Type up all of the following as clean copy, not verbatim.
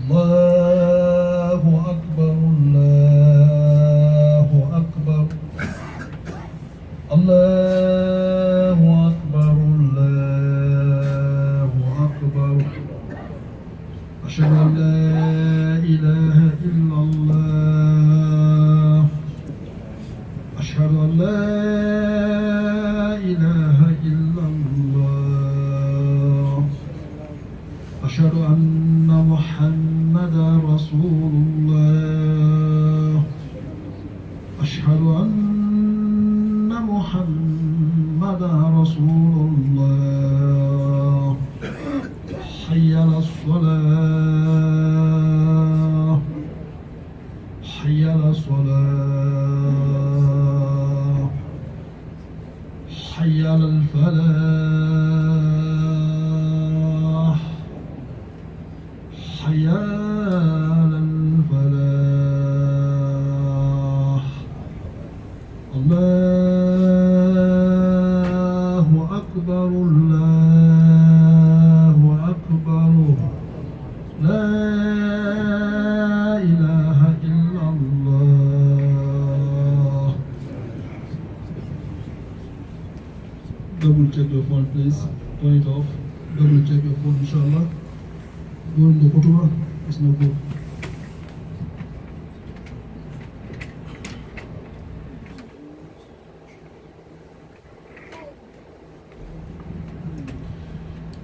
الله أكبر الله أكبر الله أكبر الله أكبر أشهد أن لا إله إلا الله أشهد أن لا إله إلا الله أشهد أن محمدا رسول الله أشهد أن محمدا رسول الله حي على الصلاة حي على الصلاة حي على الفلاح حي على الفلاح الله أكبر الله أكبر لا إله إلا الله. Double check your phone please, turn it off, double check your phone inshallah. Go in the khutbah, it's no good.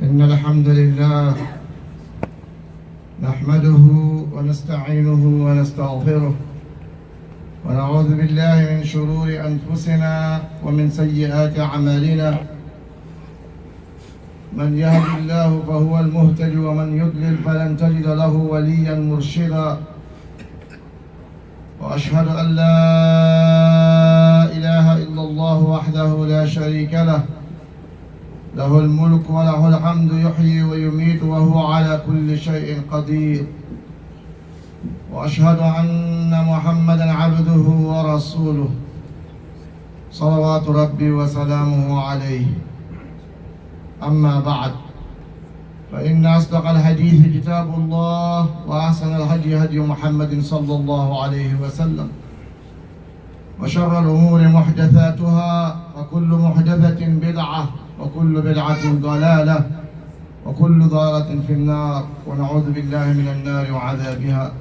إن الحمد لله نحمده ونستعينه ونستغفره ونعوذ بالله من شرور أنفسنا ومن سيئات أعمالنا من يهد الله فهو المهتد ومن يضلل فلن تجد له وليا مرشدا وأشهد أن لا إله إلا الله وحده لا شريك له له الملك وله الحمد يحيي ويميت وهو على كل شيء قدير وأشهد أن محمدا عبده ورسوله صلوات ربي وسلامه عليه أما بعد فإن أصدق الحديث كتاب الله وأحسن الهدي هدي محمد صلى الله عليه وسلم وشر الأمور محدثاتها وكل محدثة بدعة وكل بدعة ضلالة وكل ضلالة في النار ونعوذ بالله من النار وعذابها.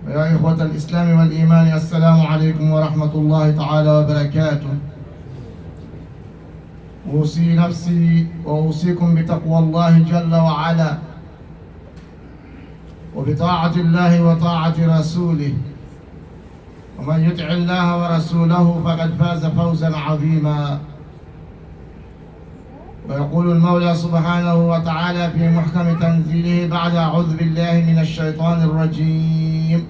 ويا إخوة الإسلام والإيمان السلام عليكم ورحمة الله تعالى وبركاته. أوصي نفسي وأوصيكم بتقوى الله جل وعلا وبطاعة الله وطاعة رسوله ومن يطع الله ورسوله فقد فاز فوزا عظيما. ويقول المولى سبحانه وتعالى في محكم تنزيله بعد أعوذ بالله من الشيطان الرجيم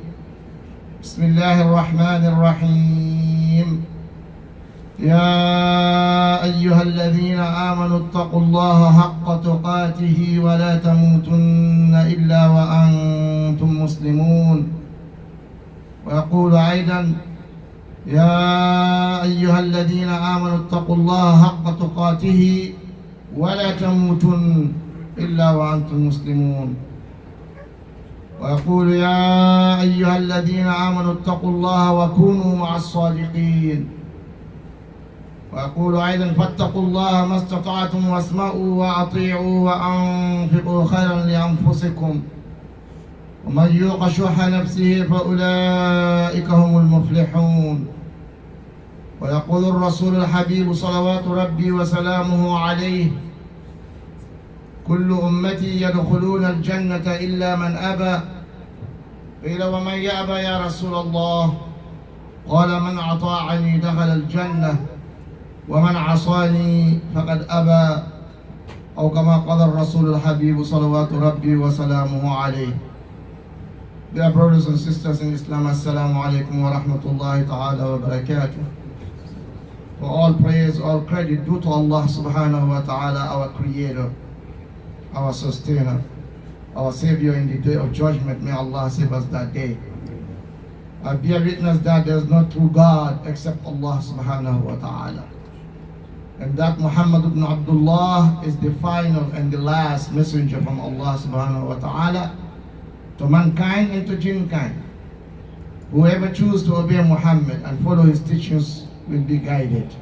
بسم الله الرحمن الرحيم يا أيها الذين آمنوا اتقوا الله حق تقاته ولا تموتن إلا وأنتم مسلمون. ويقول أيضا يا أيها الذين آمنوا اتقوا الله حق تقاته ولا تموتن إلا وأنتم مسلمون. ويقول يا أيها الذين آمنوا اتقوا الله وكونوا مع الصادقين. ويقول أيضا فاتقوا الله ما استطعتم واسمعوا وأطيعوا وأنفقوا خيرا لأنفسكم ومن يوق شح نفسه فأولئك هم المفلحون. ويقول الرسول الحبيب صلوات ربي وسلامه عليه كل أمتي يدخلون الجنة إلا من أبى. قيل ومن يأبى يا رسول الله؟ قال من أطاعني دخل الجنة ومن عصاني فقد أبى، أو كما قال الرسول الحبيب صلوات ربي وسلامه عليه. Dear brothers and sisters in Islam, Assalamu alaikum wa rahmatullahi ta'ala wa barakatuh. For all praise, all credit due to Allah subhanahu wa ta'ala, our creator, our sustainer, our savior in the day of judgment. May Allah save us that day. I bear witness that there is no true God except Allah subhanahu wa ta'ala. and that Muhammad ibn Abdullah is the final and the last messenger from Allah subhanahu wa ta'ala to mankind and to jinnkind. Whoever chooses to obey Muhammad and follow his teachings will be guided,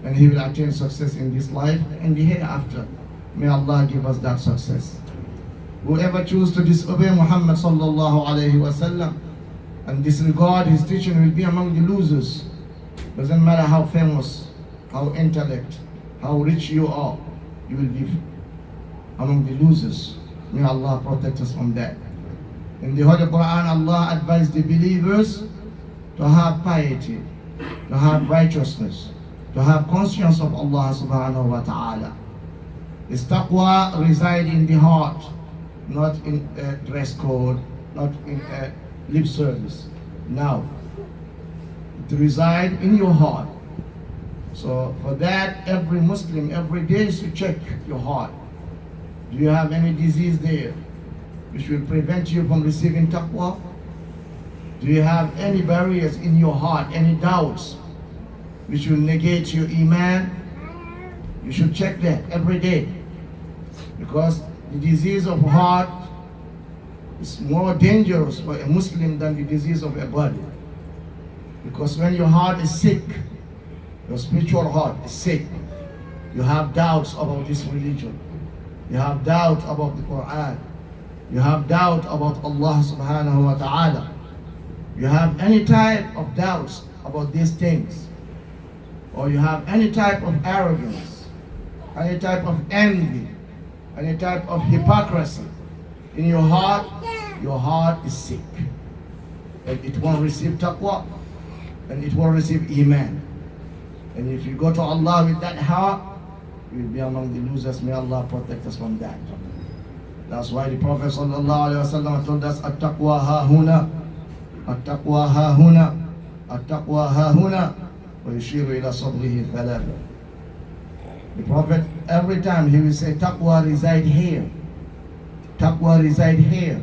and he will attain success in this life and the hereafter. May Allah give us that success. Whoever chooses to disobey Muhammad sallallahu alayhi wa sallam and disregard his teaching will be among the losers. Doesn't matter how famous, how intellect, how rich you are, you will be among the losers. May Allah protect us from that. In the Holy Quran, Allah advised the believers to have piety, to have righteousness, to have conscience of Allah subhanahu wa ta'ala. His taqwa reside in the heart, not in a dress code, not in a lip service. Now, it reside in your heart. So for that, every Muslim every day should check your heart. Do you have any disease there which will prevent you from receiving taqwa? Do you have any barriers in your heart, any doubts which will negate your iman? You should check that every day, because the disease of heart is more dangerous for a Muslim than the disease of a body. Because when your heart is sick, your spiritual heart is sick, you have doubts about this religion, you have doubt about the Quran, you have doubt about Allah subhanahu wa ta'ala, you have any type of doubts about these things, or you have any type of arrogance, any type of envy, any type of hypocrisy in your heart is sick, and it won't receive taqwa, and it won't receive iman. And if you go to Allah with that heart, you will be among the losers. May Allah protect us from that. That's why the Prophet sallallahu alaihi wasallam told us, "At-taqwa ha-huna, at-taqwa ha-huna, at-taqwa ha-huna," wa yushiru ila sadrihi thalatha. The Prophet, every time he will say, "Taqwa reside here, taqwa reside here,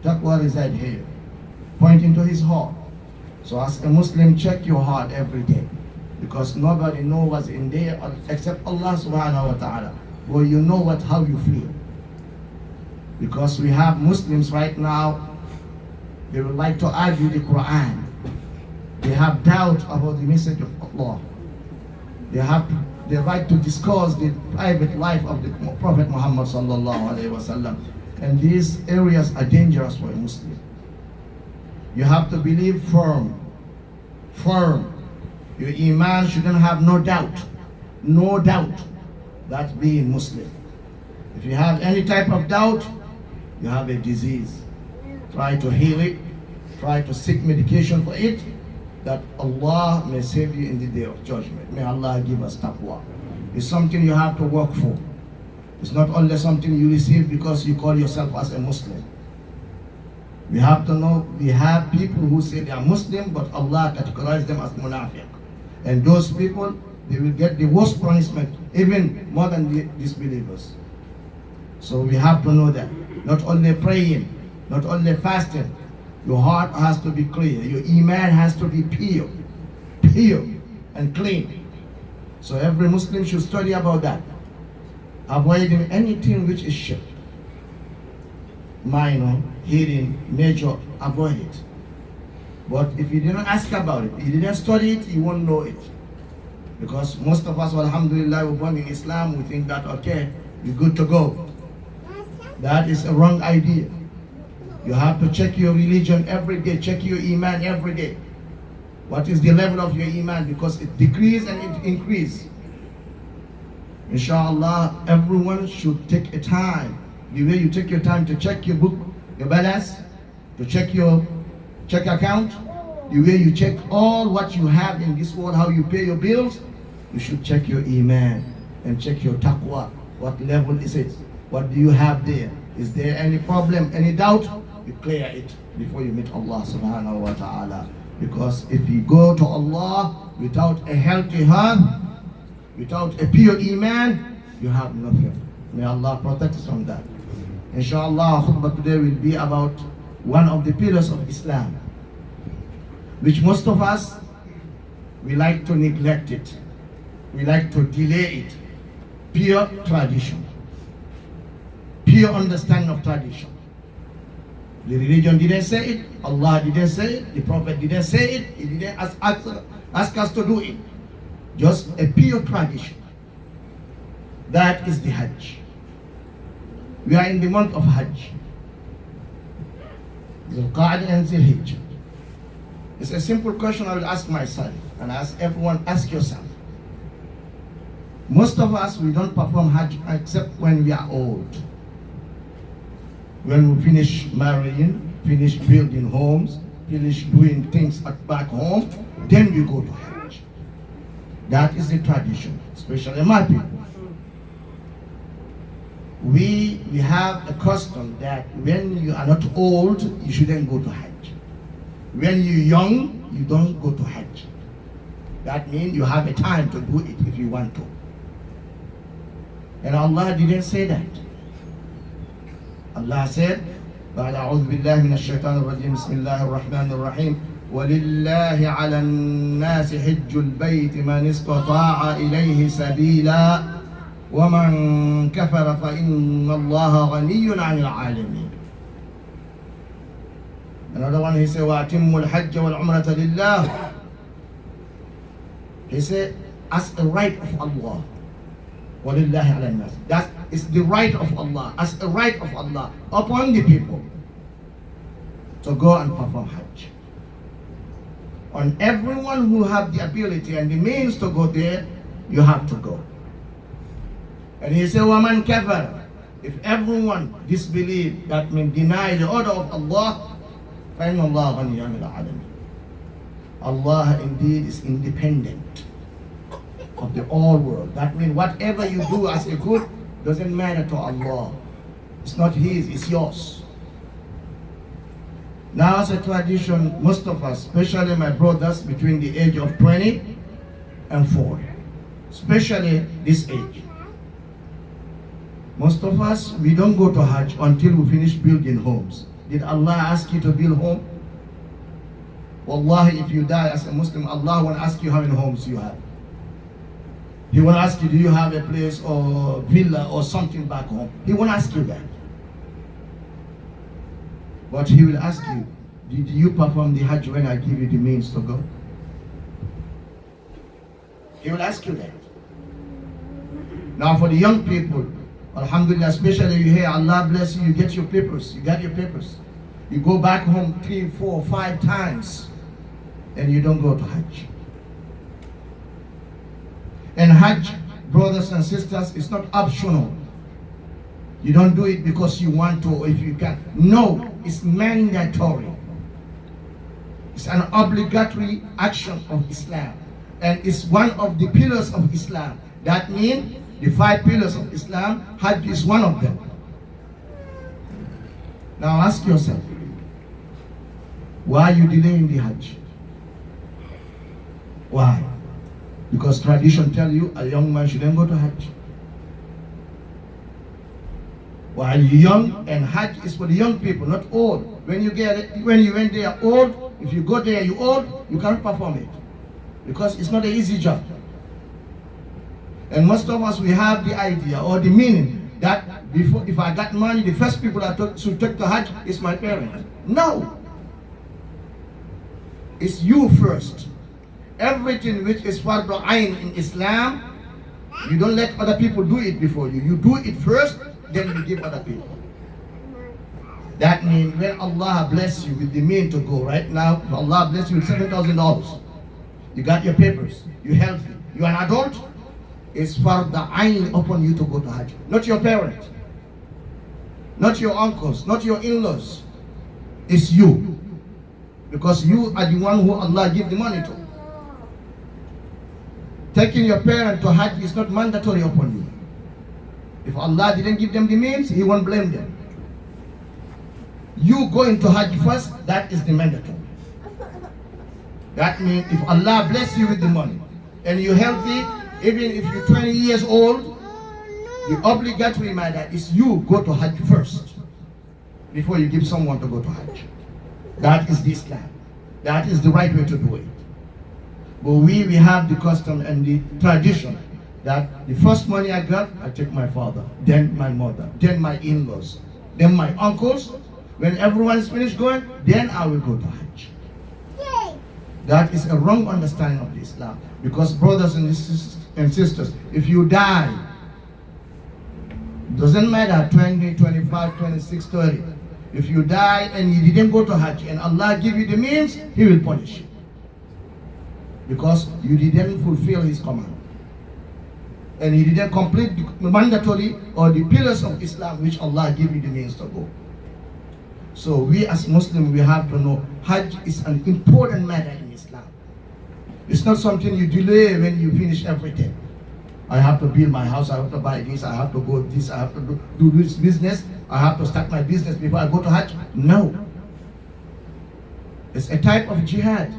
taqwa reside here," pointing to his heart. So as a Muslim, check your heart every day, because nobody knows what's in there except Allah subhanahu wa ta'ala. Well, you know how you feel. Because we have Muslims right now, they would like to argue the Quran. They have doubt about the message of Allah. They have the right to discuss the private life of the Prophet Muhammad sallallahu alaihi wasallam. And these areas are dangerous for a Muslim. You have to believe firm. Your iman shouldn't have no doubt. That's being Muslim. If you have any type of doubt, you have a disease. Try to heal it. Try to seek medication for it, that Allah may save you in the day of judgment. May Allah give us taqwa. It's something you have to work for. It's not only something you receive because you call yourself as a Muslim. We have to know, we have people who say they are Muslim, but Allah categorized them as munafiq. And those people, they will get the worst punishment, even more than the disbelievers. So we have to know that. Not only praying, not only fasting, your heart has to be clear. Your iman has to be pure and clean. So every Muslim should study about that. Avoiding anything which is shirk. Minor, hidden, major, avoid it. But if you didn't ask about it, you didn't study it, you won't know it. Because most of us, alhamdulillah, we're born in Islam, we think that, okay, you're good to go. That is a wrong idea. You have to check your religion every day, check your iman every day. What is the level of your iman? Because it decreases and it increases. Inshallah, everyone should take a time. The way you take your time to check your book, your balance, to check your check account, the way you check all what you have in this world, how you pay your bills, you should check your iman and check your taqwa. What level is it? What do you have there? Is there any problem, any doubt? You clear it before you meet Allah subhanahu wa ta'ala. Because if you go to Allah without a healthy heart, without a pure iman, you have nothing. May Allah protect us from that. Inshallah, khutbah today will be about one of the pillars of Islam, which most of us, we like to neglect it. We like to delay it. Pure tradition. Pure understanding of tradition. The religion didn't say it, Allah didn't say it, the Prophet didn't say it, He didn't ask us to do it. Just a pure tradition. That is the Hajj. We are in the month of Hajj. Zulqa'dah and Zulhijjah. It's a simple question I will ask myself, and ask everyone, ask yourself. Most of us, we don't perform Hajj except when we are old. When we finish marrying, finish building homes, finish doing things back home, then we go to Hajj. That is the tradition, especially my people. We have a custom that when you are not old, you shouldn't go to Hajj. When you're young, you don't go to Hajj. That means you have a time to do it if you want to. And Allah didn't say that. Allah said, أعوذ بالله من الشيطان الرجيم بسم الله الرحمن الرحيم ولله على الناس حج البيت من استطاع إليه سبيلا ومن كفر فإن الله غني عن العالمين. Another one, he said, وَأَتِمُّ الْحَجَّ وَالْعُمْرَةَ لِلَّهِ. He said, as a right of Allah. وَلِلَّهِ عَلَى النَّاسِ. That is the right of Allah, as a right of Allah upon the people to go and perform Hajj. On everyone who have the ability and the means to go there, you have to go. And he said, وَمَنْ كَفَرَ. If everyone disbelieve, that means deny the order of Allah, فَإِنَّ اللَّهَ غَنِيٌّ عَنِ الْعَالَمِينَ. Allah indeed is independent of the whole world. That means whatever you do as a good doesn't matter to Allah. It's not His, it's yours. Now as a tradition, most of us, especially my brothers between the age of 20 and 40, especially this age, most of us, we don't go to Hajj until we finish building homes. Did Allah ask you to build home? Wallahi, if you die as a Muslim, Allah won't ask you how many homes you have. He won't ask you, do you have a place or villa or something back home? He won't ask you that. But He will ask you, did you perform the Hajj when I give you the means to go? He will ask you that. Now for the young people, Alhamdulillah, especially you hear Allah bless you, you get your papers, you got your papers. You go back home 3, 4, 5 times and you don't go to Hajj. And Hajj, brothers and sisters, is not optional. You don't do it because you want to or if you can. No, it's mandatory. It's an obligatory action of Islam. And it's one of the pillars of Islam. That means the 5 pillars of Islam, Hajj is one of them. Now ask yourself, why are you delaying the Hajj? Why? Because tradition tells you a young man shouldn't go to Hajj. While you're young, and Hajj is for the young people, not old. When you went there old, if you go there you old, you can't perform it. Because it's not an easy job. And most of us, we have the idea or the meaning that before, if I got money, the first people I should take to Hajj is my parents. No. It's you first. Everything which is fardu ayn in Islam, you don't let other people do it before you. You do it first, then you give other people. That means when Allah bless you with the means to go right now, if Allah bless you with $7,000, you got your papers, you're healthy, you're an adult, it's fardu ayn upon you to go to Hajj. Not your parents, not your uncles, not your in-laws. It's you. Because you are the one who Allah give the money to. Taking your parent to Hajj is not mandatory upon you. If Allah didn't give them the means, He won't blame them. You going to Hajj first, that is the mandatory. That means if Allah bless you with the money and you're healthy, even if you're 20 years old, the obligatory matter is you go to Hajj first before you give someone to go to Hajj. That is the Islam. That is the right way to do it. But we have the custom and the tradition that the first money I got, I take my father, then my mother, then my in-laws, then my uncles. When everyone is finished going, then I will go to Hajj. That is a wrong understanding of Islam. Because brothers and sisters, if you die, doesn't matter 20, 25, 26, 30. If you die and you didn't go to Hajj and Allah give you the means, He will punish you. Because you didn't fulfill His command. And you didn't complete the mandatory or the pillars of Islam which Allah gave you the means to go. So we as Muslims, we have to know Hajj is an important matter in Islam. It's not something you delay when you finish everything. I have to build my house, I have to buy this, I have to go this, I have to do this business, I have to start my business before I go to Hajj. No. It's a type of jihad.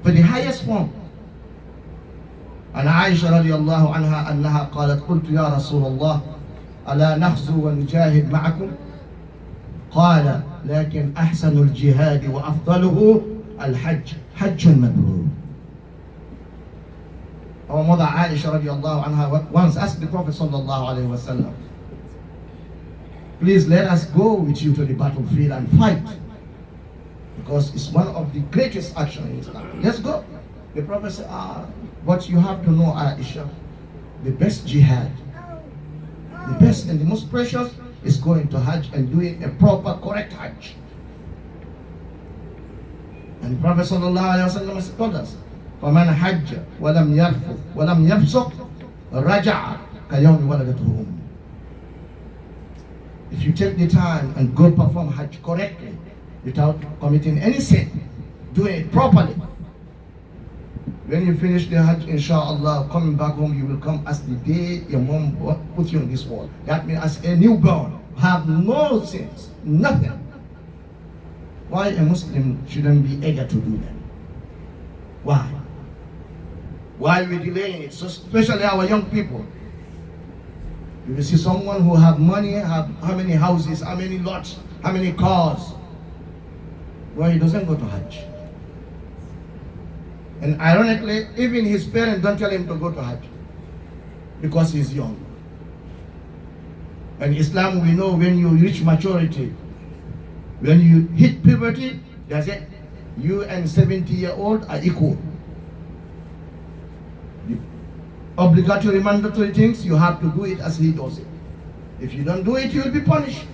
For the highest form. عن عائشة رضي الله عنها أنها قالت قلت يا رسول الله ألا نغزو ونجاهد معكم قال لكن أحسن الجهاد وأفضله الحج حج مبرور. Our mother Aisha رضي الله عنها once asked the Prophet صلى الله عليه وسلم, please let us go with you to the battlefield and fight, because it's one of the greatest actions in Islam. Let's go. The Prophet said, but you have to know, Aisha, the best jihad, the best and the most precious is going to Hajj and doing a proper, correct Hajj. And the Prophet ﷺ told us, فَمَنْ حَجَّ وَلَمْ يَرْفُثْ وَلَمْ يَفْسُقْ رَجَعَ كَيَوْمِ وَلَدَتْهُ أُمُّهُ. If you take the time and go perform Hajj correctly, without committing any sin, doing it properly, when you finish the Hajj, inshallah, coming back home, you will come as the day your mom put you on this world. That means as a newborn, have no sins, nothing. Why a Muslim shouldn't be eager to do that? Why? Why are we delaying it? So especially our young people. You will see someone who have money, have how many houses, how many lots, how many cars. Why he doesn't go to Hajj? And ironically, even his parents don't tell him to go to Hajj because he's young. In Islam, we know when you reach maturity, when you hit puberty, that's it. You and 70-year-old are equal. The obligatory, mandatory things, you have to do it as he does it. If you don't do it, you will be punished.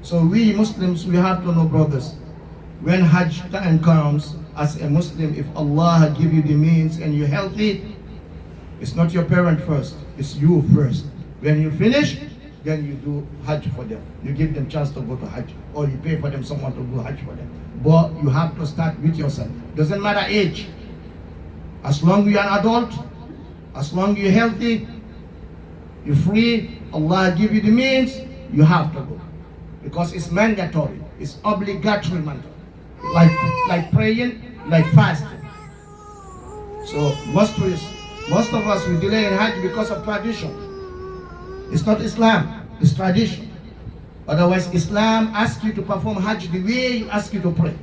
So we Muslims, we have to know, brothers, when Hajj time comes, as a Muslim, if Allah give you the means and you're healthy, it's not your parent first, it's you first. When you finish, then you do Hajj for them. You give them chance to go to Hajj, or you pay for them someone to do Hajj for them. But you have to start with yourself. Doesn't matter age. As long as you're an adult, as long as you're healthy, you're free, Allah give you the means, you have to go. Because it's mandatory, it's obligatory mandatory. Like praying, like fasting. So most of us we delay in Hajj because of tradition. It's not Islam, it's tradition. Otherwise, Islam asks you to perform Hajj the way it asks you to pray,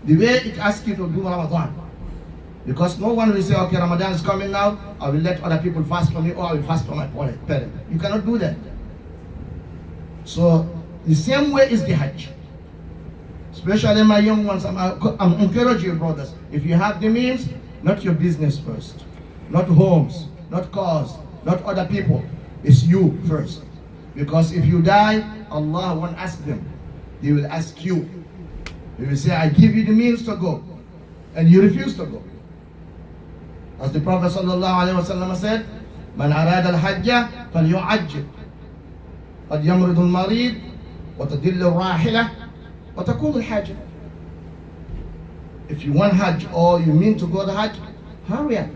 the way it asks you to do Ramadan. Because no one will say, okay, Ramadan is coming now, I will let other people fast for me, or I will fast for my parents. You cannot do that. So the same way is the Hajj. Especially my young ones, I'm encouraging you, brothers. If you have the means, not your business first, not homes, not cars, not other people. It's you first. Because if you die, Allah won't ask them. He will ask you. He will say, I give you the means to go, and you refuse to go. As the Prophet ﷺ said, Man arada al-hajja falyu'ajjil. قد يمرض المريض وتدل الراحلة وتكون الحاجة. If you want Hajj or you mean to go to Hajj, hurry up.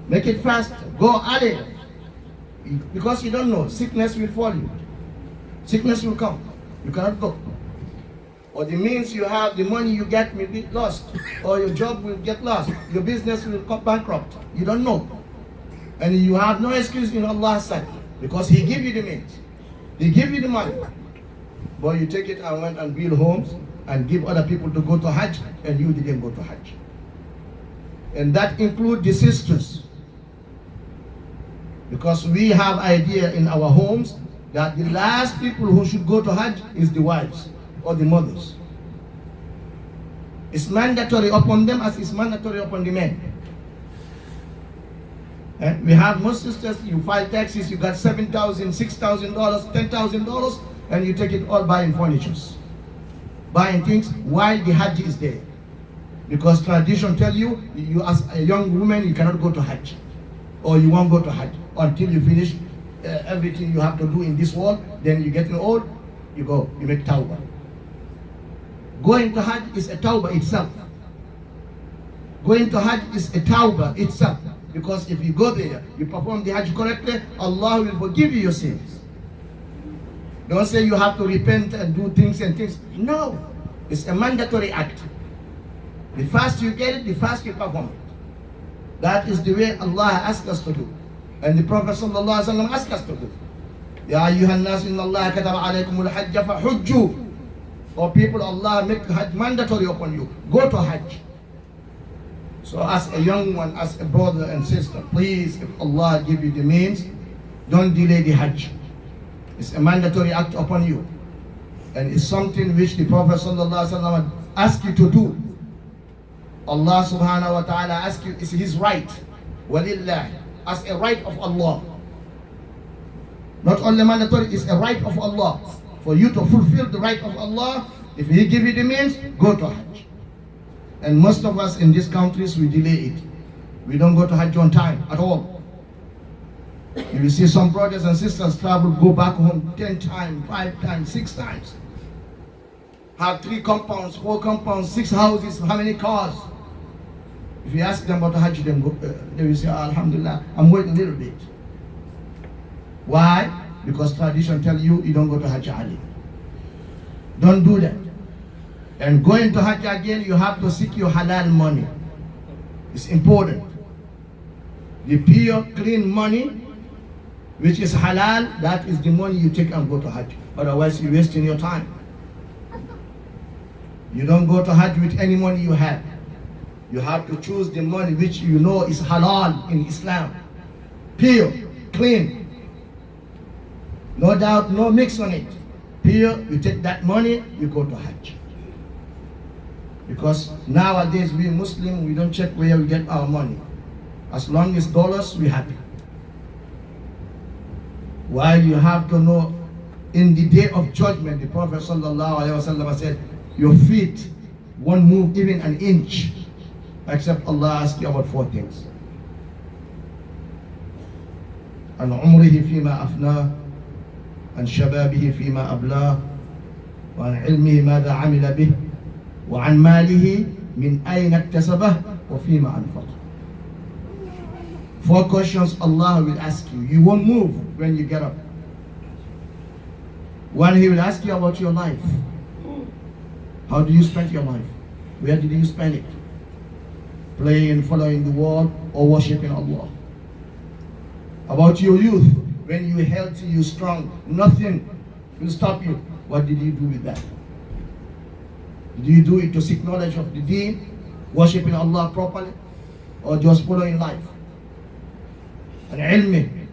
Make it fast. Go early. Because you don't know, sickness will fall you. Sickness will come. You cannot go. Or the means you have, the money you get will be lost. Or your job will get lost. Your business will come bankrupt. You don't know. And you have no excuse in Allah's sight. Because He give you the means. He give you the money. But you take it and went and build homes and give other people to go to Hajj, and you didn't go to Hajj. And that includes the sisters. Because we have idea in our homes that the last people who should go to Hajj is the wives or the mothers. It's mandatory upon them as it's mandatory upon the men. And we have most sisters, you file taxes, you got $7,000, $6,000, $10,000, and you take it all buying furnitures, buying things while the Hajj is there. Because tradition tell you, you as a young woman, you cannot go to Hajj, or you won't go to Hajj until you finish everything you have to do in this world. Then you get old, you go, you make tawbah. Going to Hajj is a tawbah itself. Going to Hajj is a tawbah itself. Because if you go there, you perform the Hajj correctly, Allah will forgive you your sins. Don't say you have to repent and do things and things. No, it's a mandatory act. The first you get it, the first you perform it. That is the way Allah asked us to do. And the Prophet ﷺ asked us to do. Ya ayyuhan nas inna Allah kataba alaykumul hajja fahujju. Or people, Allah make Hajj mandatory upon you. Go to Hajj. So as a young one, as a brother and sister, please, if Allah give you the means, don't delay the Hajj. It's a mandatory act upon you. And it's something which the Prophet ﷺ asked you to do. Allah subhanahu wa ta'ala asks you, it's his right. Walillah, as a right of Allah. Not only mandatory, it's a right of Allah. For you to fulfill the right of Allah, if he give you the means, go to Hajj. And most of us in these countries, we delay it. We don't go to Hajj on time at all. You will see some brothers and sisters travel, go back home 10 times, 5 times, 6 times. Have 3 compounds, 4 compounds, 6 houses, how many cars? If you ask them about Hajj, they will say, Alhamdulillah, I'm waiting a little bit. Why? Because tradition tell you, you don't go to Hajj Ali. Don't do that. And going to Hajj again, you have to seek your halal money. It's important. The pure, clean money, which is halal, that is the money you take and go to Hajj. Otherwise, you're wasting your time. You don't go to Hajj with any money you have. You have to choose the money which you know is halal in Islam. Pure, clean. No doubt, no mix on it. Pure, you take that money, you go to Hajj. Because nowadays we Muslims, we don't check where we get our money. As long as dollars, we're happy. While you have to know, in the day of judgment, the Prophet ﷺ said, your feet won't move even an inch, except Allah asks you about 4 things. عن عمره فيما أفناه عن شبابه فيما أبلاه وعن علمه ماذا عمل به وعن ماله من أين اكتسبه وفيما أنفقه. 4 questions Allah will ask you. You won't move when you get up. 1, He will ask you about your life. How do you spend your life? Where did you spend it? Playing, following the world, or worshiping Allah? About your youth, when you're healthy, you're strong, nothing will stop you. What did you do with that? Did you do it to seek knowledge of the deen, worshiping Allah properly, or just following life? And ilmi,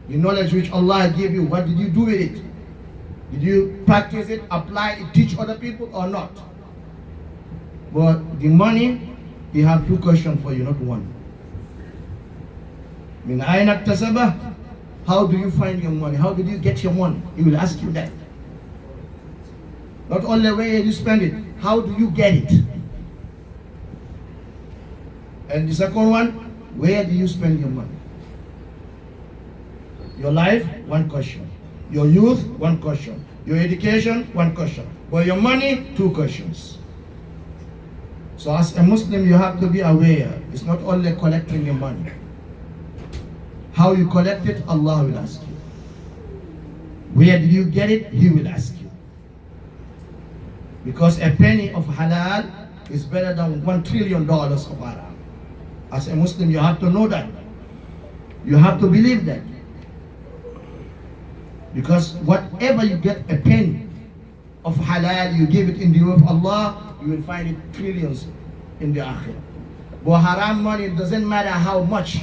the knowledge which Allah gave you, what did you do with it? Did you practice it, apply it, teach other people, or not? But the money, He have 2 questions for you, not 1. Min ayna iktasabah? How do you find your money? How did you get your money? He will ask you that. Not only where you spend it, how do you get it? And the second one, where do you spend your money? Your life, 1 question. Your youth, 1 question. Your education, 1 question. For your money, 2 questions. So as a Muslim, you have to be aware. It's not only collecting your money. How you collect it, Allah will ask you. Where did you get it? He will ask you. Because a penny of halal is better than $1 trillion of haram. As a Muslim, you have to know that. You have to believe that. Because whatever you get a penny of halal, you give it in the way of Allah, you will find it trillions in the akhirah. But haram money, it doesn't matter how much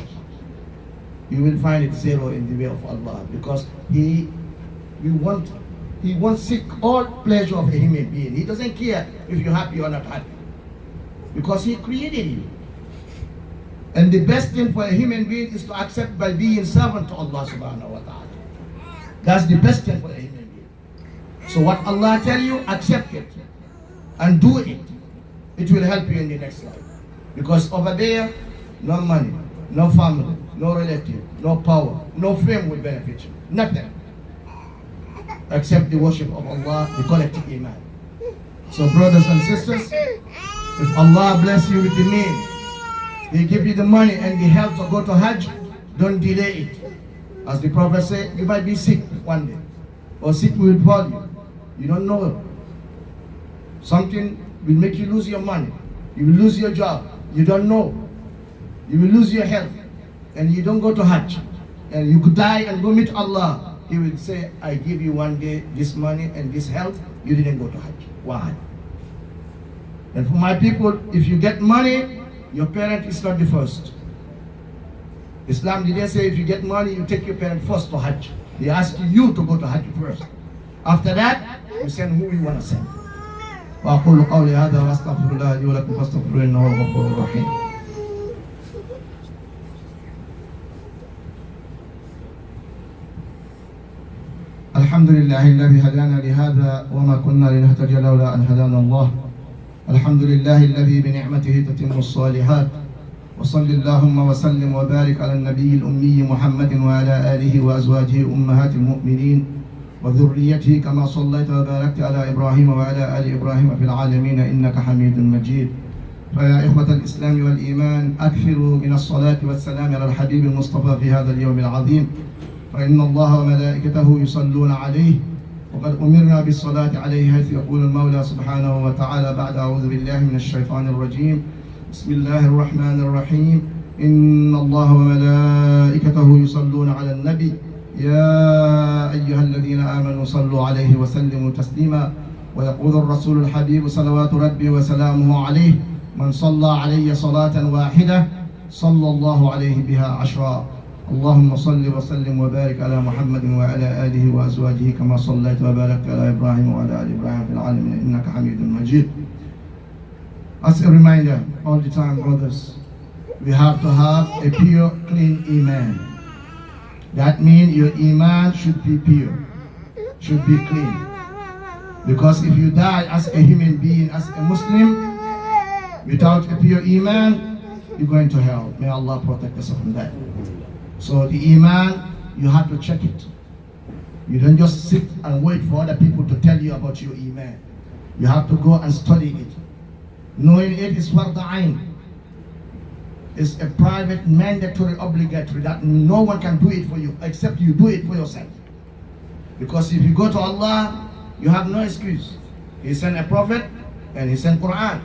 you will find it zero in the way of Allah, because He wants seek all pleasure of a human being. He doesn't care if you're happy or not happy, because He created you. And the best thing for a human being is to accept by being servant to Allah subhanahu wa ta'ala. That's the best thing for a human being. So what Allah tell you, accept it and do it. It will help you in the next life. Because over there, no money, no family, no relative, no power, no fame will benefit you. Nothing. Except the worship of Allah, the collective iman. So brothers and sisters, if Allah bless you with the means, He give you the money and the help to go to Hajj, don't delay it. As the Prophet said, you might be sick one day, or sick will befall you. You don't know. Something will make you lose your money. You will lose your job. You don't know. You will lose your health, and you don't go to Hajj, and you could die and go meet Allah. He will say, I give you one day this money and this health. You didn't go to Hajj. Why? And for my people, if you get money, your parent is not the first. Islam didn't say if you get money, you take your parent first to Hajj. He asked you to go to Hajj first. After that, you send who you want to send. وأقول قولي هذا وأستغفر الله لي ولكم فاستغفروه إنه هو الغفور الرحيم. الحمد لله الذي هدانا لهذا وما كنا لنهتدي لولا أن هدانا الله. الحمد لله الذي بنعمته تتم الصالحات. وصل اللهم وسلم وبارك على النبي الأمي محمد وعلى آله وأزواجه أمهات المؤمنين وذريته كما صليت وباركت على إبراهيم وعلى آل إبراهيم في العالمين إنك حميد مجيد. فيا إخوة الإسلام والإيمان، أكثروا من الصلاة والسلام على الحبيب المصطفى في هذا اليوم العظيم، فإن الله وملائكته يصلون عليه، وقد أمرنا بالصلاة عليه، حيث يقول المولى سبحانه وتعالى بعد أعوذ بالله من الشيطان الرجيم بسم الله الرحمن الرحيم إن الله وملائكته يصلون على النبي يا أيها الذين آمنوا صلوا عليه وسلموا تسليما. ويقول الرسول الحبيب صلوات ربي وسلامه عليه من صلى علي صلاة واحدة صلى الله عليه بها عشرا. اللهم صل وسلم وبارك على محمد وعلى آله وأزواجه كما صليت وباركت على إبراهيم وعلى آل إبراهيم في العالمين إنك حميد مجيد. As a reminder, all the time, brothers, we have to have a pure, clean iman. That means your iman should be pure, should be clean. Because if you die as a human being, as a Muslim, without a pure iman, you're going to hell. May Allah protect us from that. So the iman, you have to check it. You don't just sit and wait for other people to tell you about your iman. You have to go and study it. Knowing it is fard ain. It's a private, mandatory, obligatory that no one can do it for you except you do it for yourself. Because if you go to Allah, you have no excuse. He sent a prophet and He sent Quran.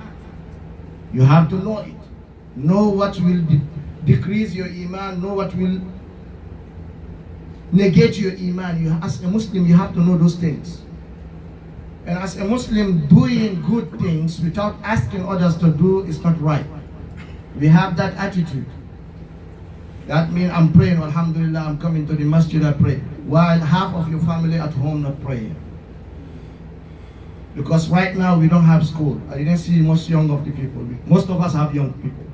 You have to know it. Know what will decrease your iman, know what will negate your iman. You, as a Muslim, you have to know those things. And as a Muslim, doing good things without asking others to do is not right. We have that attitude. That means I'm praying, alhamdulillah, I'm coming to the masjid, I pray, while half of your family at home not praying. Because right now we don't have school. I didn't see most young of the people. Most of us have young people.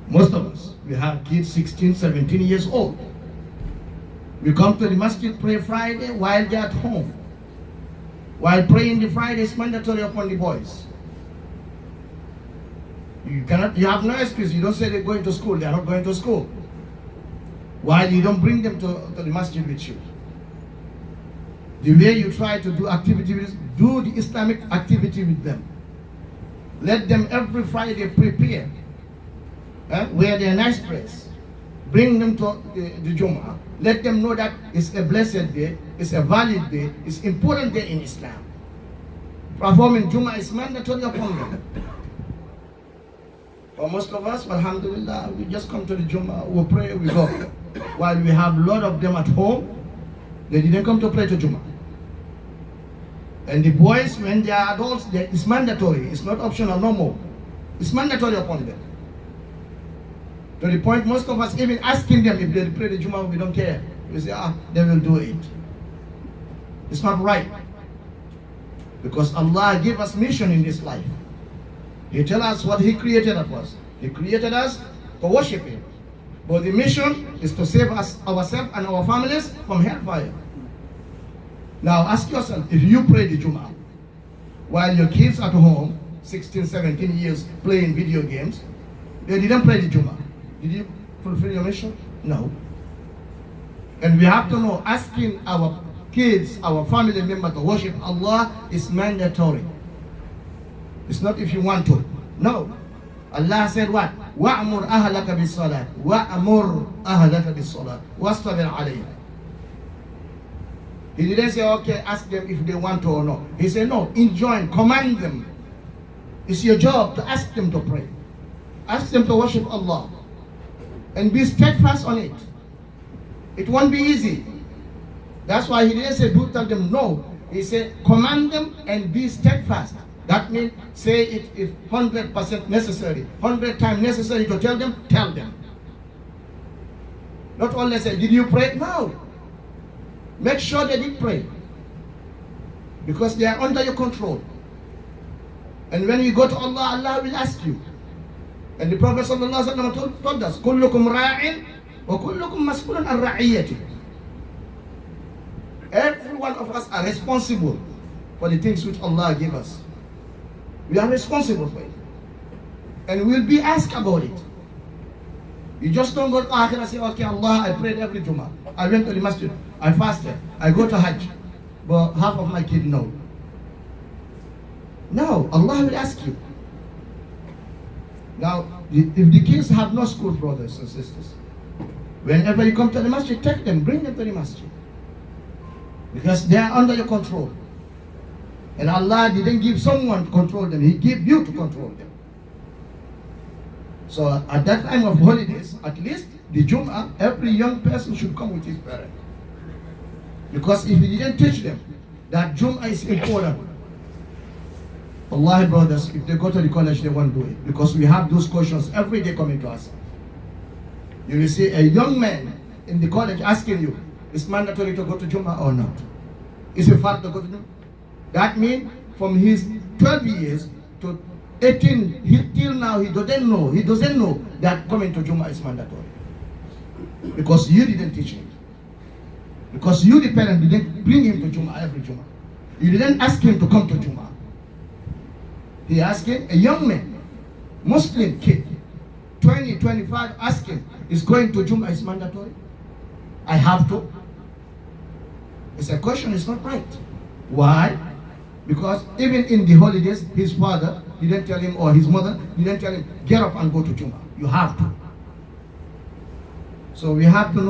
Most of us, we have kids 16, 17 years old. We come to the masjid, pray Friday while they're at home. While praying the Friday is mandatory upon the boys. You have no excuse. You don't say they're going to school. They're not going to school. While you don't bring them to the masjid with you. The way you try to do activities, do the Islamic activity with them. Let them every Friday prepare. Wear their nice dress. Bring them to the Jummah. Let them know that it's a blessed day, it's a valid day, it's an important day in Islam. Performing Jummah is mandatory upon them. For most of us, alhamdulillah, we just come to the Jummah, we pray, we go. While we have a lot of them at home, they didn't come to pray to Jummah. And the boys, when they are adults, it's mandatory. It's not optional no more. It's mandatory upon them To the point most of us even asking them if they pray the Jummah, we don't care. We say, they will do it. It's not right. Because Allah gave us mission in this life. He tell us what He created of us. He created us to worship Him. But the mission is to save us, ourselves and our families from hellfire. Now ask yourself, if you pray the Jummah while your kids at home, 16, 17 years, playing video games, they didn't pray the Jummah. Did you fulfill your mission? No. And we have to know, asking our kids, our family members to worship Allah is mandatory. It's not if you want to. No. Allah said what? وَأْمُرْ أَهْلَكَ بِالصَّلَاةِ وَأْمُرْ أَهْلَكَ بِالصَّلَاةِ وَاسْتَبِرْ عَلَيْهَا. He didn't say, okay, ask them if they want to or not. He said, no, enjoin, command them. It's your job to ask them to pray. Ask them to worship Allah. And be steadfast on it. It won't be easy. That's why he didn't say, do tell them no. He said, command them and be steadfast. That means, say it if 100% necessary, 100 times necessary to tell them, tell them. Not only say, did you pray? No. Make sure they did pray. Because they are under your control. And when you go to Allah, Allah will ask you. And the Prophet ﷺ told us, كُلُّكُمْ رَاعٍ وَكُلُّكُمْ مَسْئُولٌ عَنْ رَعِيَّتِهِ. Every one of us are responsible for the things which Allah gave us. We are responsible for it. And we'll be asked about it. You just don't go to Akhirah and say, okay, Allah, I prayed every Jummah. I went to the masjid. I fasted. I go to Hajj. But half of my kids know. No, Allah will ask you. Now, if the kids have no school, brothers and sisters, whenever you come to the masjid, take them, bring them to the masjid. Because they are under your control. And Allah didn't give someone to control them. He gave you to control them. So at that time of holidays, at least the Jummah, every young person should come with his parent. Because if he didn't teach them that Jummah is important, Allah, brothers, if they go to the college, they won't do it. Because we have those questions every day coming to us. You will see a young man in the college asking you, is mandatory to go to Jummah or not? Is it far to go to Jummah? That means from his 12 years to 18, till now he doesn't know that coming to Jummah is mandatory. Because you didn't teach him. Because you, the parent, didn't bring him to Jummah every Jummah. You didn't ask him to come to Jummah. He asked him, a young man, Muslim kid, 20, 25, asking, is going to Jummah is mandatory? I have to. It's a question, it's not right. Why? Because even in the holidays, his father didn't tell him, or his mother didn't tell him, get up and go to Jummah. You have to. So we have to know.